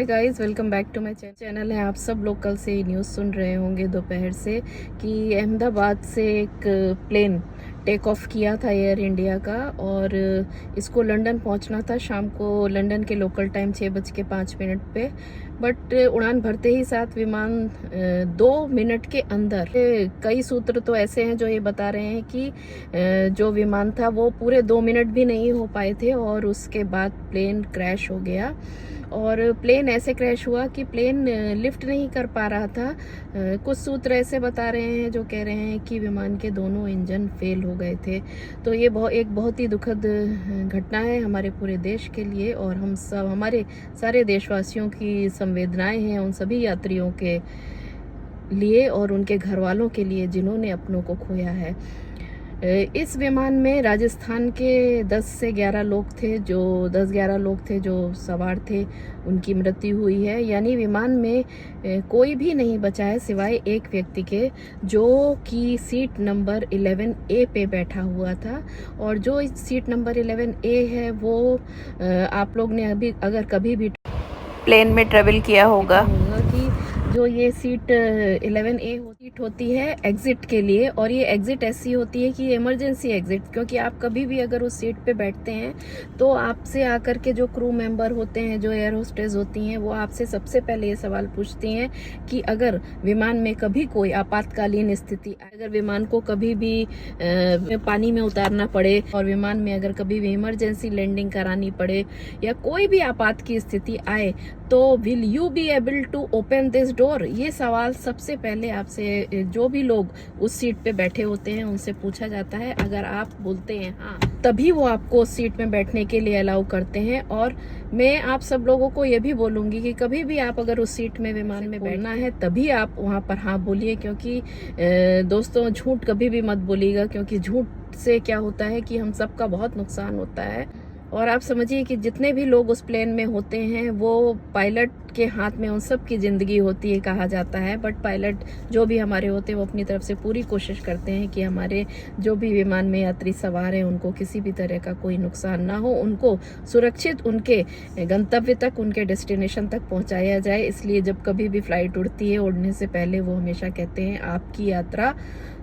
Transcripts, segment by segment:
Guys, welcome back to my channel है। आप सब लोग कल से न्यूज़ सुन रहे होंगे दोपहर से कि अहमदाबाद से एक प्लेन टेक ऑफ किया था एयर इंडिया का, और इसको लंदन पहुंचना था शाम को लंदन के लोकल टाइम 6:05 पे। बट उड़ान भरते ही साथ विमान 2 मिनट के अंदर, कई सूत्र तो ऐसे हैं जो ये बता रहे हैं कि जो विमान था वो पूरे 2 मिनट भी नहीं हो पाए थे और उसके बाद प्लेन क्रैश हो गया। और प्लेन ऐसे क्रैश हुआ कि प्लेन लिफ्ट नहीं कर पा रहा था। कुछ सूत्र ऐसे बता रहे हैं जो कह रहे हैं कि विमान के दोनों इंजन फेल हो गए थे। तो ये एक बहुत ही दुखद घटना है हमारे पूरे देश के लिए, और हम सब, हमारे सारे देशवासियों की संवेदनाएं हैं उन सभी यात्रियों के लिए और उनके घर वालों के लिए जिन्होंने अपनों को खोया है। इस विमान में राजस्थान के 10 से 11 लोग थे, जो 10-11 लोग थे जो सवार थे, उनकी मृत्यु हुई है। यानी विमान में कोई भी नहीं बचा है सिवाय एक व्यक्ति के, जो कि सीट नंबर 11A पे बैठा हुआ था। और जो सीट नंबर 11A है वो आप लोग ने अभी अगर कभी भी प्लेन में ट्रेवल किया होगा कि जो ये सीट 11A सीट होती है एग्जिट के लिए, और ये एग्जिट ऐसी होती है कि इमरजेंसी एग्जिट, क्योंकि आप कभी भी अगर उस सीट पे बैठते हैं तो आपसे आकर के जो क्रू मेंबर होते हैं, जो एयर होस्टेस होती हैं, वो आपसे सबसे पहले ये सवाल पूछती हैं कि अगर विमान में कभी कोई आपातकालीन स्थिति, अगर विमान को कभी भी पानी में उतारना पड़े और विमान में अगर कभी भी इमरजेंसी लैंडिंग करानी पड़े या कोई भी आपात की स्थिति आए, तो will you be able to open this door. ये सवाल सबसे पहले आपसे जो भी लोग उस सीट पे बैठे होते हैं उनसे पूछा जाता है। अगर आप बोलते हैं हाँ, तभी वो आपको उस सीट में बैठने के लिए अलाउ करते हैं। और मैं आप सब लोगों को ये भी बोलूंगी कि कभी भी आप अगर उस सीट में विमान में बैठना है तभी आप वहां पर हाँ बोलिए, क्योंकि दोस्तों झूठ कभी भी मत बोलिएगा, क्योंकि झूठ से क्या होता है कि हम सबका बहुत नुकसान होता है। और आप समझिए कि जितने भी लोग उस प्लेन में होते हैं वो पायलट के हाथ में उन सब की ज़िंदगी होती है कहा जाता है। बट पायलट जो भी हमारे होते हैं वो अपनी तरफ से पूरी कोशिश करते हैं कि हमारे जो भी विमान में यात्री सवार हैं उनको किसी भी तरह का कोई नुकसान ना हो, उनको सुरक्षित उनके गंतव्य तक, उनके डेस्टिनेशन तक पहुंचाया जाए। इसलिए जब कभी भी फ्लाइट उड़ती है, उड़ने से पहले वो हमेशा कहते हैं आपकी यात्रा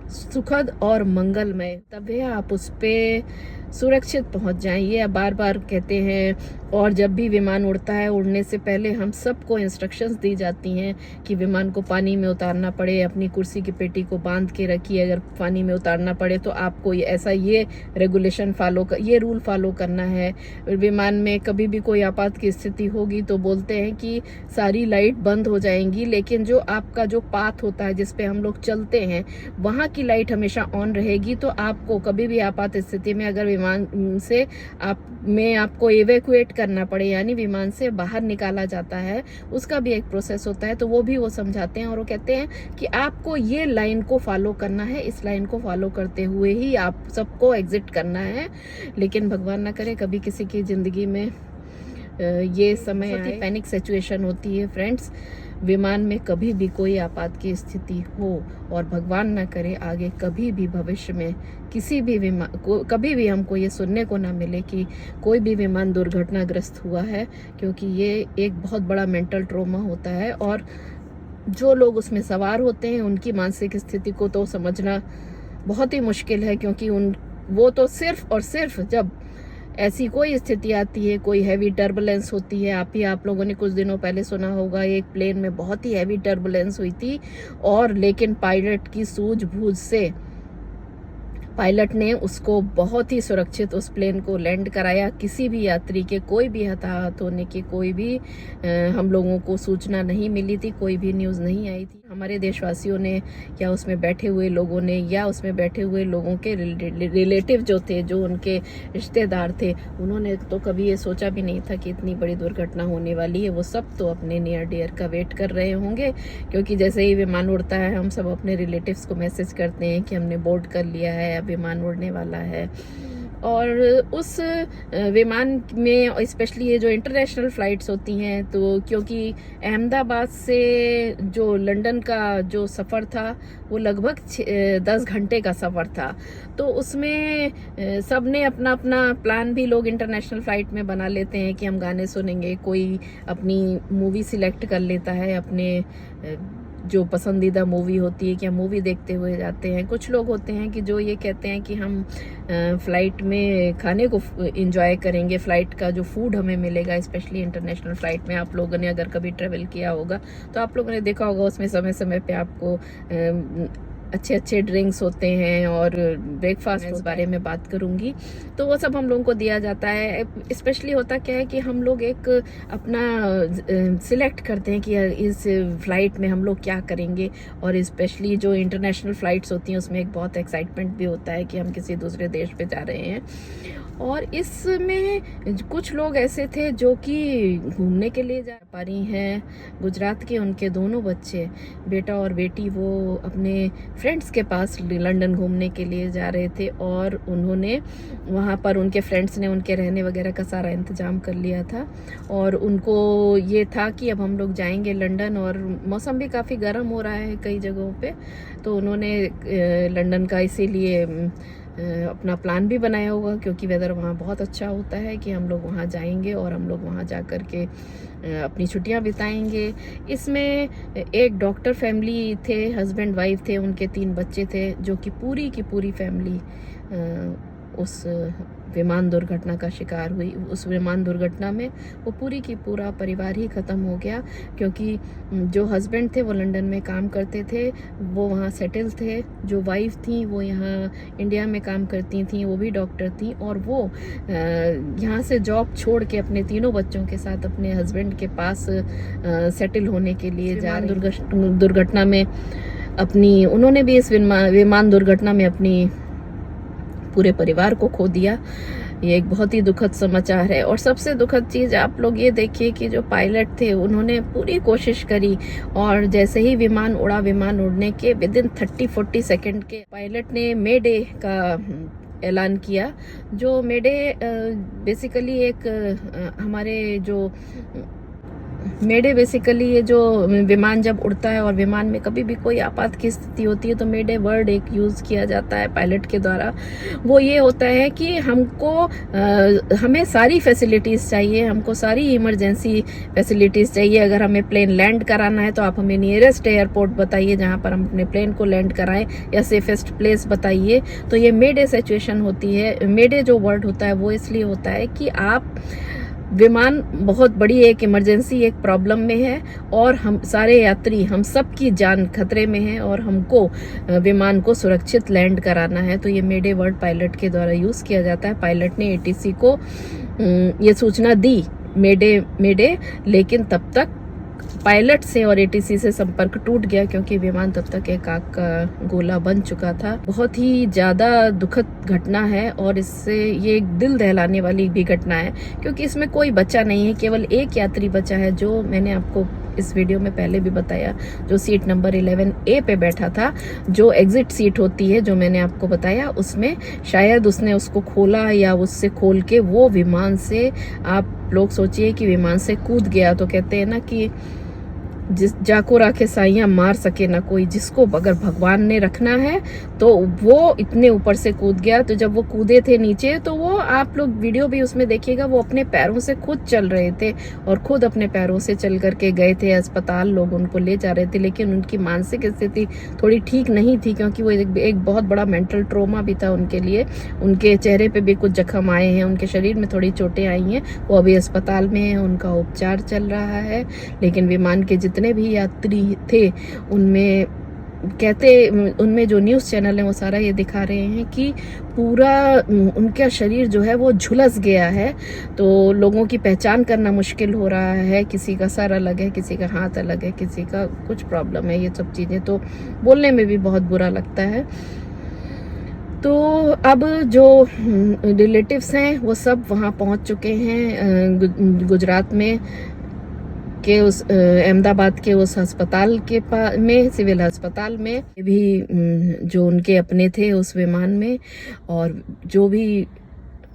सुखद और मंगलमय, तभी आप उस पे सुरक्षित पहुंच जाएं। ये बार बार कहते हैं। और जब भी विमान उड़ता है, उड़ने से पहले हम सबको इंस्ट्रक्शंस दी जाती हैं कि विमान को पानी में उतारना पड़े, अपनी कुर्सी की पेटी को बांध के रखिए। अगर पानी में उतारना पड़े तो आपको ऐसा ये रेगुलेशन ये रूल फॉलो करना है। विमान में कभी भी कोई आपात की स्थिति होगी तो बोलते हैं कि सारी लाइट बंद हो जाएंगी, लेकिन जो आपका जो पाथ होता है जिसपे हम लोग चलते हैं वहाँ की लाइट हमेशा ऑन रहेगी। तो आपको कभी भी आपात स्थिति में अगर विमान से आपको इवैक्यूएट करना पड़े, यानी विमान से बाहर निकाला जाता है, उसका भी एक प्रोसेस होता है। तो वो भी वो समझाते हैं और वो कहते हैं कि आपको ये लाइन को फॉलो करना है, इस लाइन को फॉलो करते हुए ही आप सबको एग्जिट करना है। लेकिन भगवान ना करे कभी किसी की जिंदगी में ये समय आए, पैनिक सिचुएशन होती है फ्रेंड्स, विमान में कभी भी कोई आपात की स्थिति हो, और भगवान ना करे आगे कभी भी भविष्य में किसी भी विमान को कभी भी हमको ये सुनने को ना मिले कि कोई भी विमान दुर्घटनाग्रस्त हुआ है, क्योंकि ये एक बहुत बड़ा मेंटल ट्रॉमा होता है। और जो लोग उसमें सवार होते हैं उनकी मानसिक स्थिति को तो समझना बहुत ही मुश्किल है, क्योंकि वो तो सिर्फ और सिर्फ जब ऐसी कोई स्थिति आती है, कोई हैवी टर्बुलेंस होती है। आप लोगों ने कुछ दिनों पहले सुना होगा एक प्लेन में बहुत ही हैवी टर्बुलेंस हुई थी, और लेकिन पायलट की सूझबूझ से पायलट ने उसको बहुत ही सुरक्षित उस प्लेन को लैंड कराया। किसी भी यात्री के कोई भी हताहत होने की कोई भी हम लोगों को सूचना नहीं मिली थी, कोई भी न्यूज़ नहीं आई थी। हमारे देशवासियों ने या उसमें बैठे हुए लोगों ने या उसमें बैठे हुए लोगों के रिलेटिव जो थे, जो उनके रिश्तेदार थे, उन्होंने तो कभी ये सोचा भी नहीं था कि इतनी बड़ी दुर्घटना होने वाली है। वो सब तो अपने नियर डियर का वेट कर रहे होंगे, क्योंकि जैसे ही विमान उड़ता है हम सब अपने रिलेटिव्स को मैसेज करते हैं कि हमने बोर्ड कर लिया है, अब विमान उड़ने वाला है। और उस विमान में स्पेशली ये जो इंटरनेशनल फ़्लाइट्स होती हैं, तो क्योंकि अहमदाबाद से जो लंदन का जो सफ़र था वो लगभग 10 घंटे का सफ़र था। तो उसमें सब ने अपना अपना प्लान भी लोग इंटरनेशनल फ़्लाइट में बना लेते हैं कि हम गाने सुनेंगे, कोई अपनी मूवी सिलेक्ट कर लेता है, अपने जो पसंदीदा मूवी होती है कि हम मूवी देखते हुए जाते हैं। कुछ लोग होते हैं कि जो ये कहते हैं कि हम फ़्लाइट में खाने को इंजॉय करेंगे, फ़्लाइट का जो फूड हमें मिलेगा, स्पेशली इंटरनेशनल फ़्लाइट में। आप लोगों ने अगर कभी ट्रेवल किया होगा तो आप लोगों ने देखा होगा उसमें समय समय पे आपको अच्छे अच्छे ड्रिंक्स होते हैं और ब्रेकफास्ट, इस बारे में बात करूंगी। तो वो सब हम लोगों को दिया जाता है। स्पेशली होता क्या है कि हम लोग एक अपना सिलेक्ट करते हैं कि इस फ्लाइट में हम लोग क्या करेंगे, और स्पेशली जो इंटरनेशनल फ़्लाइट्स होती हैं उसमें एक बहुत एक्साइटमेंट भी होता है कि हम किसी दूसरे देश पे जा रहे हैं। और इसमें कुछ लोग ऐसे थे जो कि घूमने के लिए जा पा रही हैं। गुजरात के उनके दोनों बच्चे, बेटा और बेटी, वो अपने फ्रेंड्स के पास लंदन घूमने के लिए जा रहे थे, और उन्होंने वहाँ पर उनके फ्रेंड्स ने उनके रहने वगैरह का सारा इंतज़ाम कर लिया था। और उनको ये था कि अब हम लोग जाएंगे लंदन, और मौसम भी काफ़ी गर्म हो रहा है कई जगहों पे, तो उन्होंने लंदन का इसीलिए अपना प्लान भी बनाया होगा, क्योंकि वेदर वहाँ बहुत अच्छा होता है कि हम लोग वहाँ जाएंगे और हम लोग वहाँ जा कर के अपनी छुट्टियाँ बिताएंगे। इसमें एक डॉक्टर फैमिली थे, हस्बैंड वाइफ थे, उनके 3 बच्चे थे, जो कि पूरी की पूरी फैमिली उस विमान दुर्घटना का शिकार हुई। उस विमान दुर्घटना में वो पूरी की पूरा परिवार ही ख़त्म हो गया, क्योंकि जो हस्बैंड थे वो लंदन में काम करते थे, वो वहाँ सेटल थे। जो वाइफ थी वो यहाँ इंडिया में काम करती थी, वो भी डॉक्टर थी, और वो यहाँ से जॉब छोड़ के अपने तीनों बच्चों के साथ अपने हस्बैंड के पास सेटल होने के लिए जा रही। दुर्घटना में उन्होंने भी इस विमान दुर्घटना में अपनी पूरे परिवार को खो दिया। ये एक बहुत ही दुखद समाचार है। और सबसे दुखद चीज़ आप लोग ये देखिए कि जो पायलट थे उन्होंने पूरी कोशिश करी, और जैसे ही विमान उड़ा, विमान उड़ने के विदिन 30-40 सेकंड के पायलट ने मे डे का ऐलान किया। जो मे डे बेसिकली एक हमारे जो मेडे बेसिकली ये जो विमान जब उड़ता है और विमान में कभी भी कोई आपात की स्थिति होती है तो मेडे वर्ड एक यूज़ किया जाता है पायलट के द्वारा। वो ये होता है कि हमें सारी फैसिलिटीज़ चाहिए, हमको सारी इमरजेंसी फैसिलिटीज़ चाहिए। अगर हमें प्लेन लैंड कराना है तो आप हमें नियरेस्ट एयरपोर्ट बताइए जहाँ पर हम अपने प्लेन को लैंड कराएं, या सेफेस्ट प्लेस बताइए। तो ये मेडे सिचुएशन होती है। मेडे जो वर्ड होता है वो इसलिए होता है कि आप विमान बहुत बड़ी एक इमरजेंसी, एक प्रॉब्लम में है, और हम सारे यात्री, हम सब की जान खतरे में है, और हमको विमान को सुरक्षित लैंड कराना है। तो ये मेडे वर्ड पायलट के द्वारा यूज़ किया जाता है। पायलट ने एटीसी को ये सूचना दी, मेडे मेडे, लेकिन तब तक पायलट से और एटीसी से संपर्क टूट गया, क्योंकि विमान तब तक एक आग का गोला बन चुका था। बहुत ही ज़्यादा दुखद घटना है, और इससे ये एक दिल दहलाने वाली भी घटना है, क्योंकि इसमें कोई बचा नहीं है, केवल एक यात्री बचा है, जो मैंने आपको इस वीडियो में पहले भी बताया, जो सीट नंबर 11A पे बैठा था, जो एग्जिट सीट होती है, जो मैंने आपको बताया, उसमें शायद उसने उसको खोला या उससे खोल के वो विमान से, आप लोग सोचिए कि विमान से कूद गया। तो कहते हैं ना कि जिस जाको राखे साइयाँ मार सके ना कोई, जिसको अगर भगवान ने रखना है तो वो इतने ऊपर से कूद गया। तो जब वो कूदे थे नीचे, तो वो आप लोग वीडियो भी उसमें देखिएगा, वो अपने पैरों से खुद चल रहे थे, और खुद अपने पैरों से चल करके गए थे अस्पताल, लोग उनको ले जा रहे थे। लेकिन उनकी मानसिक स्थिति थोड़ी ठीक नहीं थी, क्योंकि वो एक बहुत बड़ा मेंटल ट्रोमा भी था उनके लिए। उनके चेहरे पे भी कुछ जख्म आए हैं, उनके शरीर में थोड़ी चोटें आई हैं, वो अभी अस्पताल में हैं, उनका उपचार चल रहा है। लेकिन विमान के जितने भी यात्री थे उनमें जो न्यूज़ चैनल है वो सारा ये दिखा रहे हैं कि पूरा उनका शरीर जो है वो झुलस गया है। तो लोगों की पहचान करना मुश्किल हो रहा है, किसी का सर अलग है, किसी का हाथ अलग है, किसी का कुछ प्रॉब्लम है। ये सब चीज़ें तो बोलने में भी बहुत बुरा लगता है। तो अब जो रिलेटिव्स हैं वो सब वहाँ पहुँच चुके हैं, गुजरात में के उस अहमदाबाद के उस अस्पताल के में, सिविल अस्पताल में भी जो उनके अपने थे उस विमान में, और जो भी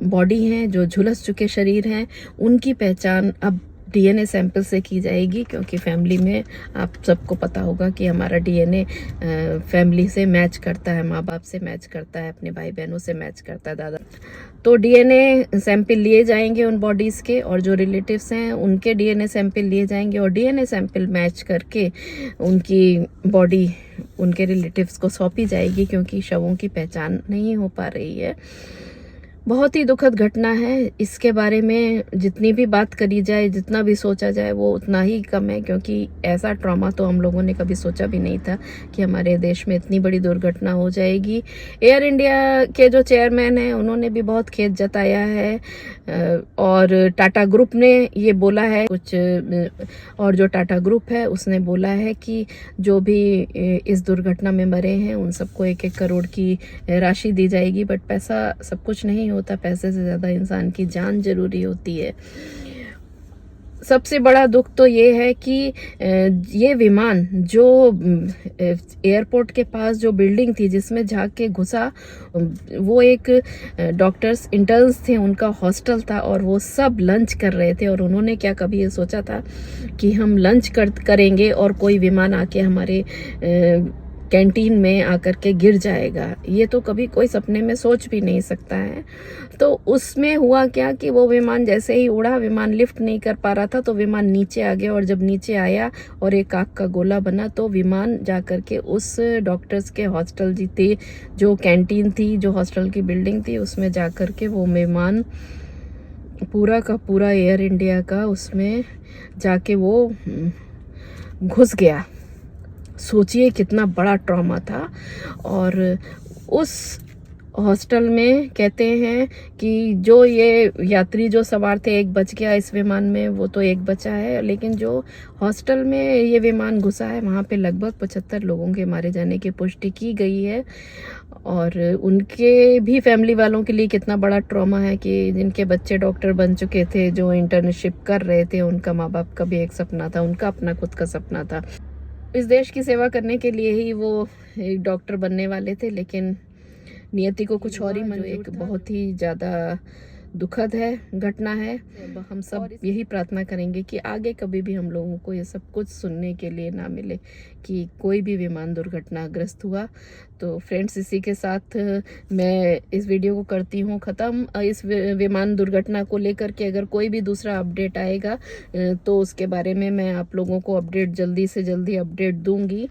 बॉडी हैं, जो झुलस चुके शरीर हैं, उनकी पहचान अब डीएनए सैंपल से की जाएगी, क्योंकि फैमिली में आप सबको पता होगा कि हमारा डीएनए फैमिली से मैच करता है, माँ बाप से मैच करता है, अपने भाई बहनों से मैच करता है, दादा। तो डीएनए सैंपल लिए जाएंगे उन बॉडीज़ के, और जो रिलेटिव्स हैं उनके डीएनए सैंपल लिए जाएंगे, और डीएनए सैंपल मैच करके उनकी बॉडी उनके रिलेटिव्स को सौंपी जाएगी, क्योंकि शवों की पहचान नहीं हो पा रही है। बहुत ही दुखद घटना है। इसके बारे में जितनी भी बात करी जाए, जितना भी सोचा जाए, वो उतना ही कम है, क्योंकि ऐसा ट्रॉमा तो हम लोगों ने कभी सोचा भी नहीं था कि हमारे देश में इतनी बड़ी दुर्घटना हो जाएगी। एयर इंडिया के जो चेयरमैन हैं उन्होंने भी बहुत खेद जताया है, और टाटा ग्रुप ने ये बोला है कुछ, और जो टाटा ग्रुप है उसने बोला है कि जो भी इस दुर्घटना में मरे हैं उन सबको 1-1 करोड़ की राशि दी जाएगी। बट पैसा सब कुछ नहीं होता, पैसे से ज़्यादा इंसान की जान जरूरी होती है। सबसे बड़ा दुख तो ये है कि ये विमान जो एयरपोर्ट के पास जो बिल्डिंग थी जिसमें झांक के घुसा, वो एक डॉक्टर्स इंटर्न्स थे, उनका हॉस्टल था, और वो सब लंच कर रहे थे। और उन्होंने क्या कभी ये सोचा था कि हम लंच करेंगे और कोई विमान आके हमारे कैंटीन में आकर के गिर जाएगा? ये तो कभी कोई सपने में सोच भी नहीं सकता है। तो उसमें हुआ क्या कि वो विमान जैसे ही उड़ा, विमान लिफ्ट नहीं कर पा रहा था, तो विमान नीचे आ गया, और जब नीचे आया और एक आग का गोला बना, तो विमान जाकर के उस डॉक्टर्स के हॉस्टल जी थे, जो कैंटीन थी, जो हॉस्टल की बिल्डिंग थी, उसमें जाकर के वो विमान पूरा का पूरा एयर इंडिया का उसमें जाके वो घुस गया। सोचिए कितना बड़ा ट्रॉमा था। और उस हॉस्टल में कहते हैं कि जो ये यात्री जो सवार थे, एक बच गया इस विमान में, वो तो एक बचा है, लेकिन जो हॉस्टल में ये विमान घुसा है वहाँ पे लगभग 75 लोगों के मारे जाने की पुष्टि की गई है। और उनके भी फैमिली वालों के लिए कितना बड़ा ट्रॉमा है कि जिनके बच्चे डॉक्टर बन चुके थे, जो इंटर्नशिप कर रहे थे, उनका माँ बाप का भी एक सपना था, उनका अपना खुद का सपना था, इस देश की सेवा करने के लिए ही वो एक डॉक्टर बनने वाले थे, लेकिन नियति को कुछ और ही मंजूर। एक बहुत ही ज़्यादा दुखद है घटना है। हम सब यही प्रार्थना करेंगे कि आगे कभी भी हम लोगों को ये सब कुछ सुनने के लिए ना मिले कि कोई भी विमान दुर्घटनाग्रस्त हुआ। तो फ्रेंड्स, इसी के साथ मैं इस वीडियो को करती हूँ ख़त्म। इस विमान दुर्घटना को लेकर के अगर कोई भी दूसरा अपडेट आएगा तो उसके बारे में मैं आप लोगों को अपडेट जल्दी से जल्दी अपडेट दूंगी।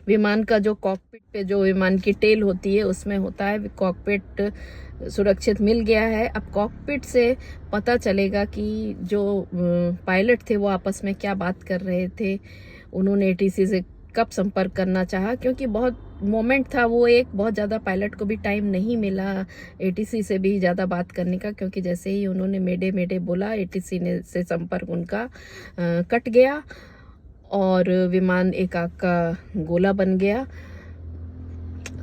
विमान का जो कॉकपिट पे जो विमान की टेल होती है उसमें होता है, कॉकपिट सुरक्षित मिल गया है। अब कॉकपिट से पता चलेगा कि जो पायलट थे वो आपस में क्या बात कर रहे थे, उन्होंने एटीसी से कब संपर्क करना चाहा, क्योंकि बहुत मोमेंट था वो, एक बहुत ज़्यादा पायलट को भी टाइम नहीं मिला एटीसी से भी ज़्यादा बात करने का, क्योंकि जैसे ही उन्होंने मेडे मेडे बोला, एटीसी ने से संपर्क उनका कट गया और विमान एक आग का गोला बन गया।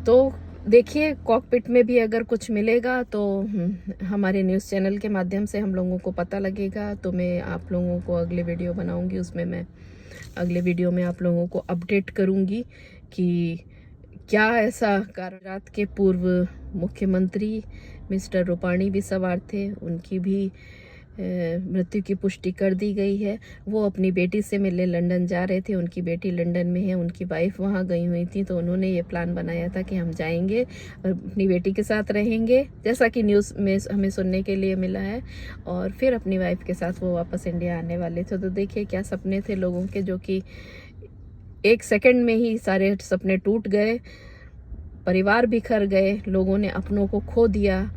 तो देखिए, कॉकपिट में भी अगर कुछ मिलेगा तो हमारे न्यूज़ चैनल के माध्यम से हम लोगों को पता लगेगा। तो मैं आप लोगों को अगले वीडियो बनाऊंगी, उसमें मैं अगले वीडियो में आप लोगों को अपडेट करूंगी कि क्या ऐसा गुजरात के पूर्व मुख्यमंत्री मिस्टर रूपाणी भी सवार थे, उनकी भी मृत्यु की पुष्टि कर दी गई है। वो अपनी बेटी से मिलने लंदन जा रहे थे, उनकी बेटी लंदन में है, उनकी वाइफ वहाँ गई हुई थी, तो उन्होंने ये प्लान बनाया था कि हम जाएंगे और अपनी बेटी के साथ रहेंगे, जैसा कि न्यूज़ में हमें सुनने के लिए मिला है, और फिर अपनी वाइफ के साथ वो वापस इंडिया आने वाले थे। तो देखिए क्या सपने थे लोगों के, जो कि एक सेकंड में ही सारे सपने टूट गए, परिवार बिखर गए, लोगों ने अपनों को खो दिया,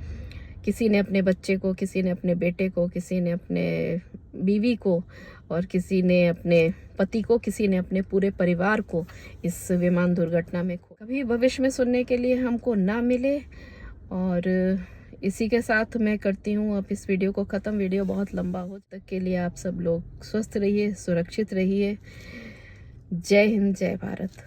किसी ने अपने बच्चे को, किसी ने अपने बेटे को, किसी ने अपने बीवी को, और किसी ने अपने पति को, किसी ने अपने पूरे परिवार को इस विमान दुर्घटना में खो। कभी भविष्य में सुनने के लिए हमको ना मिले। और इसी के साथ मैं करती हूँ अब इस वीडियो को ख़त्म। वीडियो बहुत लंबा हो, तक के लिए आप सब लोग स्वस्थ रहिए, सुरक्षित रहिए। जय हिंद, जय भारत।